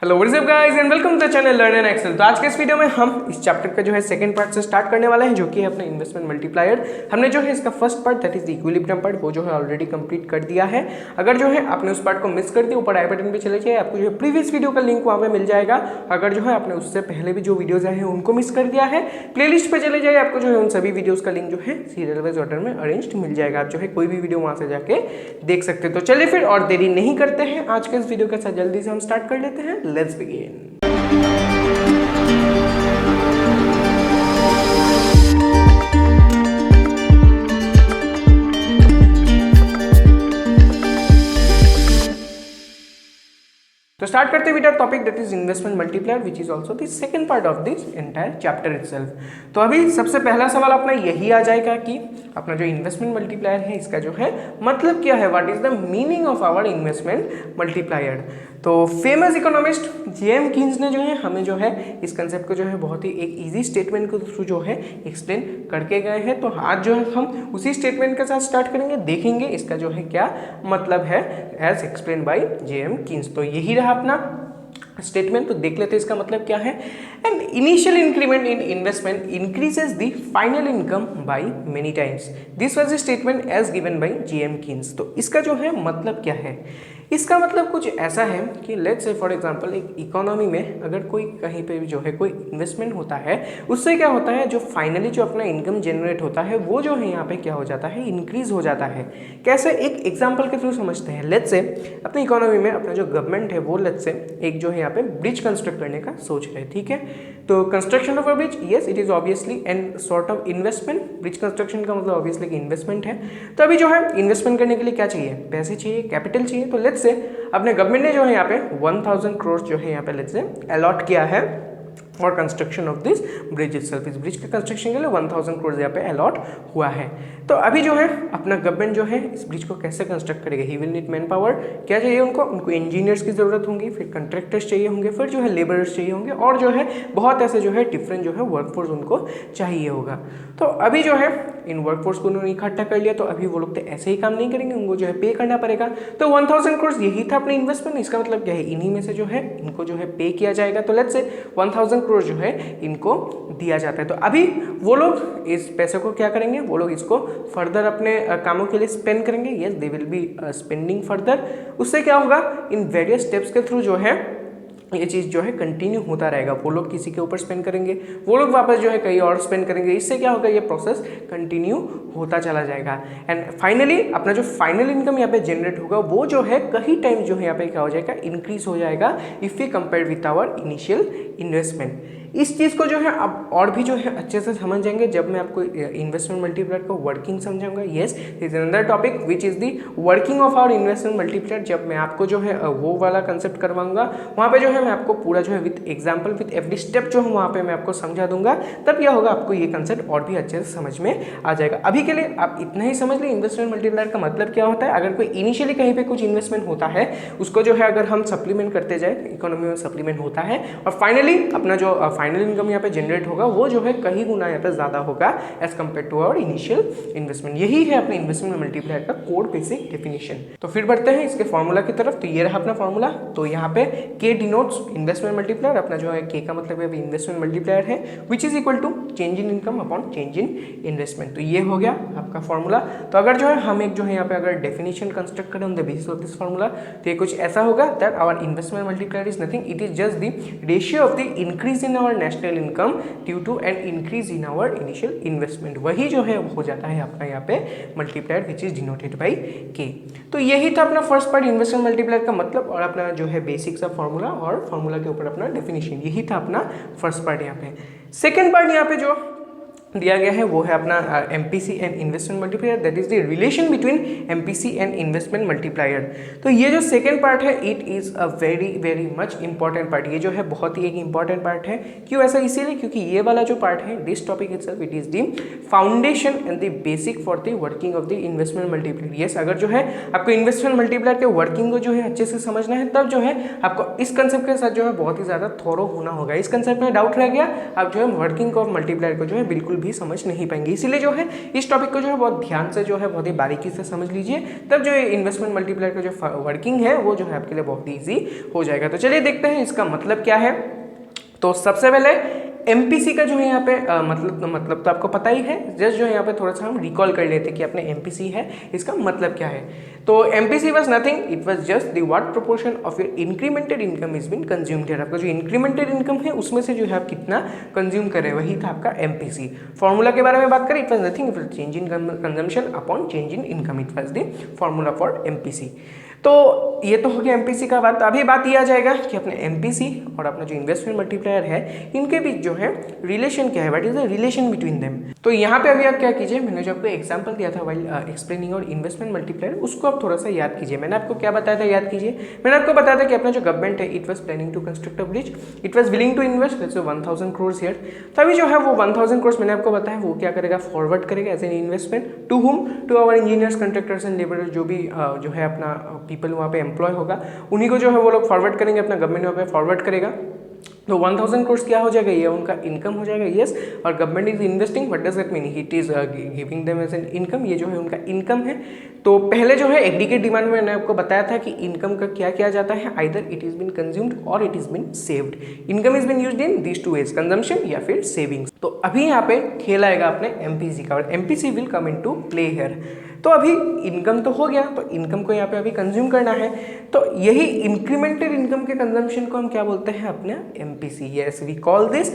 Hello what's up guys and welcome to the channel learn and excel. तो आज के इस वीडियो में हम इस चैप्टर का जो है सेकंड पार्ट से स्टार्ट करने वाले हैं, जो कि है अपना इन्वेस्टमेंट मल्टीप्लायर। हमने जो है इसका first part that is the equilibrium part वो जो है ऑलरेडी कंप्लीट कर दिया है। अगर जो है आपने उस पार्ट को मिस कर दिया, ऊपर आई बटन पे चले जाइए, आपको जो है प्रीवियस वीडियो का लिंक वहाँ पे मिल जाएगा। अगर जो है आपने उससे पहले भी जो वीडियोज आए हैं उनको मिस कर दिया है, प्लेलिस्ट पे चले जाइए, आपको जो है उन सभी वीडियोज का लिंक जो है सीरियल वाइज ऑर्डर में अरेंज्ड मिल जाएगा। आप जो है कोई भी वीडियो वहाँ से जाके देख सकते हैं। तो चलिए फिर और देरी नहीं करते हैं, आज के इस वीडियो के साथ जल्दी से हम स्टार्ट कर लेते हैं। Let's begin. तो स्टार्ट करते हैं बेटा topic that is investment multiplier which is also the second part of this entire chapter itself. तो अभी सबसे पहला सवाल अपना यही आ जाएगा कि अपना जो इन्वेस्टमेंट मल्टीप्लायर है इसका जो है मतलब क्या है, what is the meaning of our investment multiplier. तो फेमस इकोनॉमिस्ट जेएम कीन्स ने जो है हमें जो है इस कंसेप्ट को जो है बहुत ही एक इजी स्टेटमेंट के थ्रू जो है एक्सप्लेन करके गए हैं। तो आज जो है हम उसी स्टेटमेंट के साथ स्टार्ट करेंगे, देखेंगे इसका जो है क्या मतलब है as explain by JM Keynes. तो यही रहा अपना स्टेटमेंट। तो देख लेते हैं इसका मतलब क्या है। And initial increment in investment increases the final income by many times. This was the statement as given by JM Keynes. तो इसका जो है मतलब क्या है, इसका मतलब कुछ ऐसा है कि लेट्स से फॉर एग्जांपल एक इकोनॉमी में अगर कोई कहीं पे जो है कोई इन्वेस्टमेंट होता है, उससे क्या होता है जो फाइनली जो अपना इनकम जनरेट होता है वो जो है यहाँ पे क्या हो जाता है, इंक्रीज हो जाता है। कैसे, एक एग्जांपल के थ्रू समझते हैं। लेट्स से अपनी इकोनॉमी में अपना जो गवर्नमेंट है वो लेट्स से एक जो है यहाँ पे ब्रिज कंस्ट्रक्ट करने का सोच रहे हैं, ठीक है। तो construction of a bridge, yes it is obviously and sort of investment. Bridge construction का मतलब ऑब्वियसली इन्वेस्टमेंट है। तो अभी जो है इन्वेस्टमेंट करने के लिए क्या चाहिए, पैसे चाहिए, कैपिटल चाहिए। तो लेट्स से अपने गवर्नमेंट ने जो है यहाँ पे 1000 करोड़ जो है यहाँ पे लेट्स से अलॉट किया है for construction of this bridge itself. इस ब्रिज के कंस्ट्रक्शन के लिए 1000 करोड़ यहाँ पे अलॉट हुआ है। तो अभी जो है अपना गवर्नमेंट जो है इस ब्रिज को कैसे कंस्ट्रक्ट करेगा, he will need man power. क्या चाहिए उनको इंजीनियर्स की जरूरत होंगी, फिर कंट्रैक्टर्स चाहिए होंगे, फिर जो है लेबरर्स चाहिए होंगे, और जो है बहुत ऐसे जो है डिफरेंट जो है वर्कफोर्स उनको चाहिए होगा। तो अभी जो है इन वर्कफोर्स को उन्होंने इकट्ठा कर लिया, तो अभी वो लोग तो ऐसे ही काम नहीं करेंगे, उनको जो है पे करना पड़ेगा। तो 1000 करोड़ यही था अपनी इन्वेस्टमेंट। इसका मतलब क्या है, इन्हीं में से जो है इनको जो है पे किया जाएगा। तो लेट्स से 1000 करोड़ जो है इनको दिया जाता है। तो अभी वो लोग इस पैसे को क्या करेंगे, वो लोग इसको फर्दर अपने कामों के लिए स्पेंड करेंगे। Yes they will be spending further. उससे क्या होगा, इन वेरियस स्टेप्स के थ्रू जो है ये चीज़ जो है कंटिन्यू होता रहेगा। वो लोग किसी के ऊपर स्पेंड करेंगे, वो लोग वापस जो है कहीं और स्पेंड करेंगे। इससे क्या होगा, ये प्रोसेस कंटिन्यू होता चला जाएगा। एंड फाइनली अपना जो फाइनल इनकम यहाँ पे जनरेट होगा वो जो है कहीं टाइम जो है यहाँ पे क्या हो जाएगा, इंक्रीज हो जाएगा if we compare with our initial investment. इस चीज़ को जो है अब और भी जो है अच्छे से समझ जाएंगे जब मैं आपको इन्वेस्टमेंट मल्टीप्लायर को वर्किंग समझाऊंगा। Yes is another topic which is the working of our investment multiplier. जब मैं आपको जो है वो वाला कंसेप्ट करवाऊंगा, वहाँ पे जो है मैं आपको पूरा जो है with example with every step जो है वहाँ पे मैं आपको समझा दूंगा। तब क्या होगा, आपको ये कंसेप्ट और भी अच्छे से समझ में आ जाएगा। अभी के लिए आप इतना ही समझ लें इन्वेस्टमेंट मल्टीप्लायर का मतलब क्या होता है। अगर कोई इनिशियली कहीं पे कुछ इन्वेस्टमेंट होता है, उसको जो है अगर हम सप्लीमेंट करते जाए, इकोनॉमी में सप्लीमेंट होता है, और फाइनली अपना जो फाइनल इनकम यहाँ पे जनरेट होगा वो जो है कहीं गुना यहाँ पे ज्यादा होगा as compare to our initial investment. यही है अपने इन्वेस्टमेंट मल्टीप्लायर का कोड बेसिक डेफिनेशन। तो फिर बढ़ते हैं इसके फॉर्मूला की तरफ। तो ये रहा अपना फॉर्मूला। तो यहाँ पे के डिनोट्स इन्वेस्टमेंट मल्टीप्लायर। अपना जो है के का मतलब है इन्वेस्टमेंट मल्टीप्लायर है, which is equal to change in income upon change in investment. तो ये हो गया आपका फॉर्मूला। तो अगर जो है हम एक जो है यहाँ पे अगर डेफिनेशन कंस्ट्रक्ट करें on the basis of this formula, तो ये कुछ ऐसा होगा that our investment multiplier is nothing, it is just the ratio of the increase in our national income due to an increase in our initial investment. वही जो है हो जाता है आपका यहाँ पे multiplier which is denoted by K. तो यही था अपना फर्स्ट पार्ट इन्वेस्टमेंट मल्टीप्लायर का मतलब और अपना जो है बेसिक सा फॉर्मूला और फॉर्मूला के ऊपर अपना डेफिनेशन। यही था अपना फर्स्ट पार्ट। यहाँ पे सेकेंड पार्ट यहाँ पे जो दिया गया है वो है अपना MPC and investment multiplier, that is the relation between MPC and investment multiplier. तो ये जो सेकंड पार्ट है it is a very very much important part. ये जो है बहुत ही एक इंपॉर्टेंट पार्ट है। क्यों ऐसा, इसीलिए क्योंकि ये वाला जो पार्ट है this topic itself it is the foundation and the basic for the working of the investment multiplier. Yes अगर जो है आपको इन्वेस्टमेंट मल्टीप्लायर के वर्किंग को जो है अच्छे से समझना है, तब जो है आपको इस कंसेप्ट के साथ जो है बहुत ही ज्यादा थोरो होना होगा। इस कंसेप्ट में डाउट रह गया, आप जो है वर्किंग ऑफ मल्टीप्लायर को जो है बिल्कुल भी समझ नहीं पाएंगे। इसीलिए जो है इस टॉपिक को जो है बहुत ध्यान से जो है बहुत ही बारीकी से समझ लीजिए, तब जो इन्वेस्टमेंट मल्टीप्लायर का जो वर्किंग है वो जो है आपके लिए बहुत ईजी हो जाएगा। तो चलिए देखते हैं इसका मतलब क्या है। तो सबसे पहले एमपीसी का जो है यहाँ पे मतलब तो आपको पता ही है, जस्ट जो है यहाँ पे थोड़ा सा हम रिकॉल कर लेते हैं कि अपने एमपीसी है इसका मतलब क्या है। तो MPC was nothing, it was just the what proportion of your incremented income is been consumed here. आपका जो इंक्रीमेंटेड इनकम है उसमें से जो है आप कितना कंज्यूम करें, वही था आपका एमपीसी। फॉर्मूला के बारे में बात करें, it was nothing, it was change in consumption upon change in income, it was the formula for MPC. तो ये तो हो गया एमपीसी का बात। अभी बात ये आ जाएगा कि अपने एमपीसी और अपना जो इन्वेस्टमेंट मल्टीप्लायर है इनके बीच जो है रिलेशन क्या है, what is the relation between them. तो यहाँ पे अभी आप क्या कीजिए, मैंने जो आपको एग्जांपल दिया था व्हाइल एक्सप्लेनिंग और इन्वेस्टमेंट मल्टीप्लायर, उसको आप थोड़ा सा याद कीजिए। मैंने आपको क्या बताया था, याद कीजिए। मैंने आपको बताया था कि अपना जो गवर्नमेंट है it was planning to construct a bridge, it was willing to invest let's say 1000 crore here. तो अभी जो है वो 1000 करोड़ मैंने आपको बताया वो क्या करेगा, फॉरवर्ड करेगा as an investment to whom, to our engineers, contractors and labour, जो भी जो है अपना पीपल वहाँ पे एम्प्लॉय होगा उन्हीं को जो है वो लोग फॉरवर्ड करेंगे, अपना गवर्नमेंट वहाँ पे फॉरवर्ड करेगा। तो 1000 करोड़ क्या हो जाएगा, ये उनका इनकम हो जाएगा। यस, और government is investing, what does that mean, it is giving them as an income, ये जो है उनका इनकम है। तो पहले जो है एग्री के डिमांड में मैंने आपको बताया था कि इनकम का क्या किया जाता है, either it is been consumed और it is been saved. Income is been used in this two ways, consumption या फिर सेविंग्स। तो अभी यहाँ पे खेल आएगा अपने एमपीसी का, और MPC will come into play here. तो अभी इनकम तो हो गया, तो इनकम को यहाँ पे अभी कंज्यूम करना है, तो यही इंक्रीमेंटेड इनकम के कंजम्पशन को हम क्या बोलते हैं, अपने MPC. Yes, we call this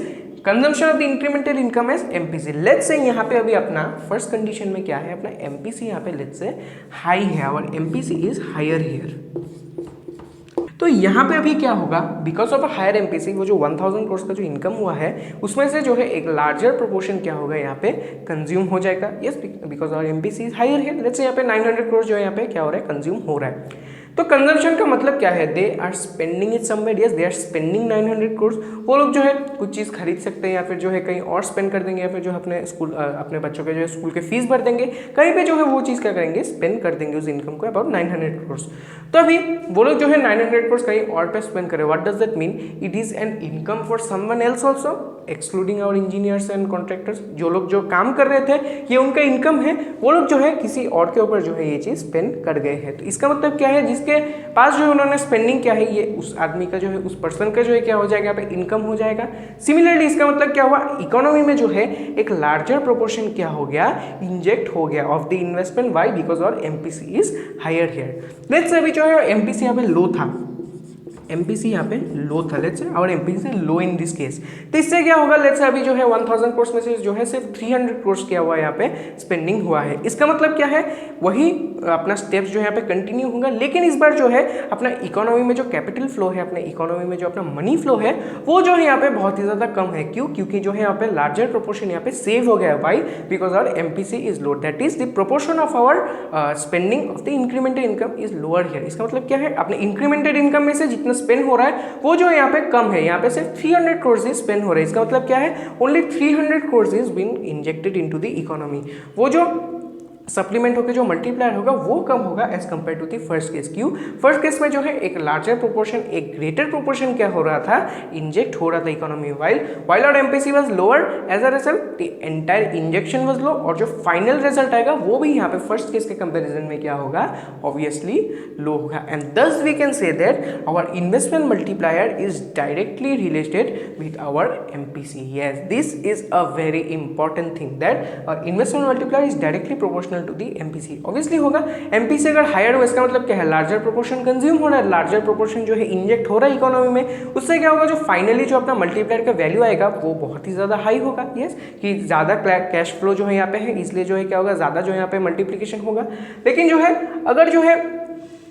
consumption of the incremented income as MPC. Let's say यहाँ पे अभी अपना फर्स्ट कंडीशन में क्या है, अपना एमपीसी यहाँ पे लेट्स से हाई है, और एमपीसी इज हायर हियर। तो यहाँ पे अभी क्या होगा, because of a higher MPC, वो जो 1000 करोड़ का जो इनकम हुआ है उसमें से जो है एक लार्जर प्रोपोर्शन क्या होगा यहाँ पे कंज्यूम हो जाएगा। Yes, because our MPC is higher है। लेट्स से यहाँ पे 900 करोड़ जो है यहाँ पे क्या हो रहा है, कंज्यूम हो रहा है। तो कंजम्पशन का मतलब क्या है, they are spending it somewhere. Yes, they are spending 900 crore. वो लोग जो है कुछ चीज़ खरीद सकते हैं या फिर जो है कहीं और स्पेंड कर देंगे, या फिर जो है अपने स्कूल अपने बच्चों के जो है स्कूल के फीस भर देंगे, कहीं पे जो है वो चीज़ क्या करेंगे, स्पेंड कर देंगे उस इनकम को, अबाउट 900 करोड़। तो अभी वो लोग जो है 900 करोड़ कहीं और पे स्पेंड करें, what does that mean, it is an income for someone else also, excluding our engineers and contractors. जो लोग जो काम कर रहे थे ये उनका इनकम है, वो लोग जो है किसी और के ऊपर जो है ये चीज़ स्पेंड कर गए हैं। तो इसका मतलब क्या है, जिसके पास जो है उन्होंने स्पेंडिंग क्या है, ये उस आदमी का जो है, उस पर्सन का जो है क्या हो जाएगा, यहाँ पे इनकम हो जाएगा। सिमिलरली इसका मतलब क्या हुआ, इकोनॉमी में जो है एक लार्जर प्रोपोर्शन क्या हो गया, इंजेक्ट हो गया of the investment. Why, because और MPC is higher here. Let's say अभी जो है एमपीसी यहाँ पे लो था, एमपीसी यहाँ पे लो था, लेट्स से और MPC low in this case. तो इससे क्या होगा, लेट्स से अभी जो है 1000 करोड़ में से जो है सिर्फ 300 करोड़ क्या हुआ यहाँ पे स्पेंडिंग हुआ है। इसका मतलब क्या है, वही अपना स्टेप्स जो है यहाँ पे कंटिन्यू होगा, लेकिन इस बार जो है अपना इकोनॉमी में जो कैपिटल फ्लो है, अपने इकोनॉमी में जो अपना मनी फ्लो है, वो जो है यहाँ पे बहुत ही ज़्यादा कम है। क्यों, क्योंकि जो है यहाँ पे लार्जर प्रोपोर्शन यहाँ पे सेव हो गया है। Why, because our MPC is low, that is the proportion of our spending of the incremented income is lower here. इसका मतलब क्या है, अपने इंक्रीमेंटेड इनकम में से जितना स्पेंड हो रहा है वो जो है यहाँ पे कम है, यहाँ पे सिर्फ 300 करोड़ ही स्पेंड हो रहा है। इसका मतलब क्या है, only 300 crore is been injected into the economy. वो जो सप्लीमेंट होकर जो मल्टीप्लायर होगा वो कम होगा as compare to the first case. क्यों, फर्स्ट केस में जो है एक लार्जर प्रोपोर्शन, एक ग्रेटर प्रोपोर्शन क्या हो रहा था, इंजेक्ट हो रहा था इकोनॉमी। वाइल और MPC was lower, as a result the entire injection was low, और जो फाइनल रिजल्ट आएगा वो भी यहाँ पे फर्स्ट केस के कंपेरिजन में क्या होगा, ऑब्वियसली लो होगा। And thus we can say that our investment multiplier is directly related with our MPC. Yes, this is a very important thing, that our investment multiplier is directly proportional to the MPC. Obviously होगा, MPC अगर higher हो इसका मतलब क्या है, larger proportion consume हो रहा है, लार्जर प्रोपोर्शन जो है इंजेक्ट हो रहा है इकोनॉमी में। उससे क्या होगा, जो फाइनली जो अपना मल्टीप्लायर का वैल्यू आएगा वो बहुत ही ज्यादा हाई होगा। यस, कि ज्यादा कैश फ्लो जो है यहाँ पे है, इसलिए जो है क्या होगा, ज्यादा जो है यहाँ पे मल्टीप्लीकेशन होगा। लेकिन जो है अगर जो है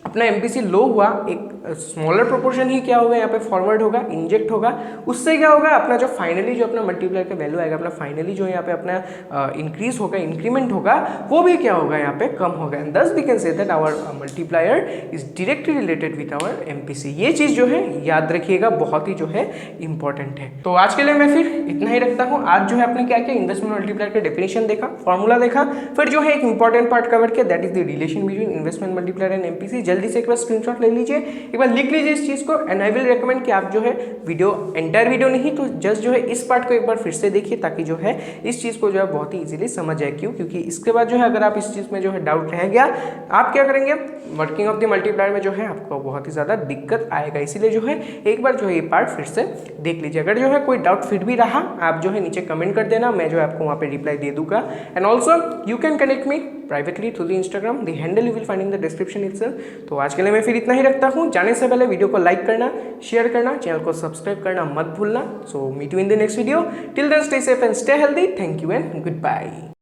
अपना एमपीसी लो हुआ, एक स्मॉलर प्रोपोर्शन ही क्या होगा यहाँ पे फॉरवर्ड होगा, इंजेक्ट होगा। उससे क्या होगा, अपना जो फाइनली जो अपना मल्टीप्लायर का वैल्यू आएगा, अपना फाइनली जो यहाँ पे अपना इंक्रीज होगा, इंक्रीमेंट होगा, वो भी क्या होगा यहाँ पे कम होगा। And thus we can say that our multiplier is directly related with our MPC. ये चीज जो है याद रखिएगा, बहुत ही जो है इंपॉर्टेंट है। तो आज के लिए मैं फिर इतना ही रखता हूँ। आज जो है आपने क्या किया, इन्वेस्टमेंट मल्टीप्लायर का डेफिनेशन देखा, फॉर्मूला देखा, फिर जो है एक इंपॉर्टेंट पार्ट कवर किया, that is the relation between investment multiplier and MPC. जल्दी से एक बार स्क्रीनशॉट ले लीजिए, एक बार लिख लीजिए इस चीज़ को, एंड आई विल रिकमेंड कि आप जो है वीडियो एंटायर वीडियो नहीं तो जस्ट जो है इस पार्ट को एक बार फिर से देखिए, ताकि जो है इस चीज़ को जो है बहुत ही इजीली समझ जाए। क्यों? क्योंकि इसके बाद जो है अगर आप इस चीज़ में जो है डाउट रह गया, आप क्या करेंगे, वर्किंग ऑफ द मल्टीप्लायर में जो है आपको बहुत ही ज़्यादा दिक्कत आएगा। इसीलिए जो है एक बार जो है ये पार्ट फिर से देख लीजिए। अगर जो है कोई डाउट फिर भी रहा, आप जो है नीचे कमेंट कर देना, मैं जो है आपको वहाँ पे रिप्लाई दे दूंगा। And also you can connect me privately through the Instagram, the handle you will find in the description itself. तो आज के लिए मैं फिर इतना ही रखता हूँ। जाने से पहले वीडियो को लाइक करना, शेयर करना, चैनल को सब्सक्राइब करना मत भूलना। So meet you in the next video. Till then stay safe and stay healthy. Thank you and good bye.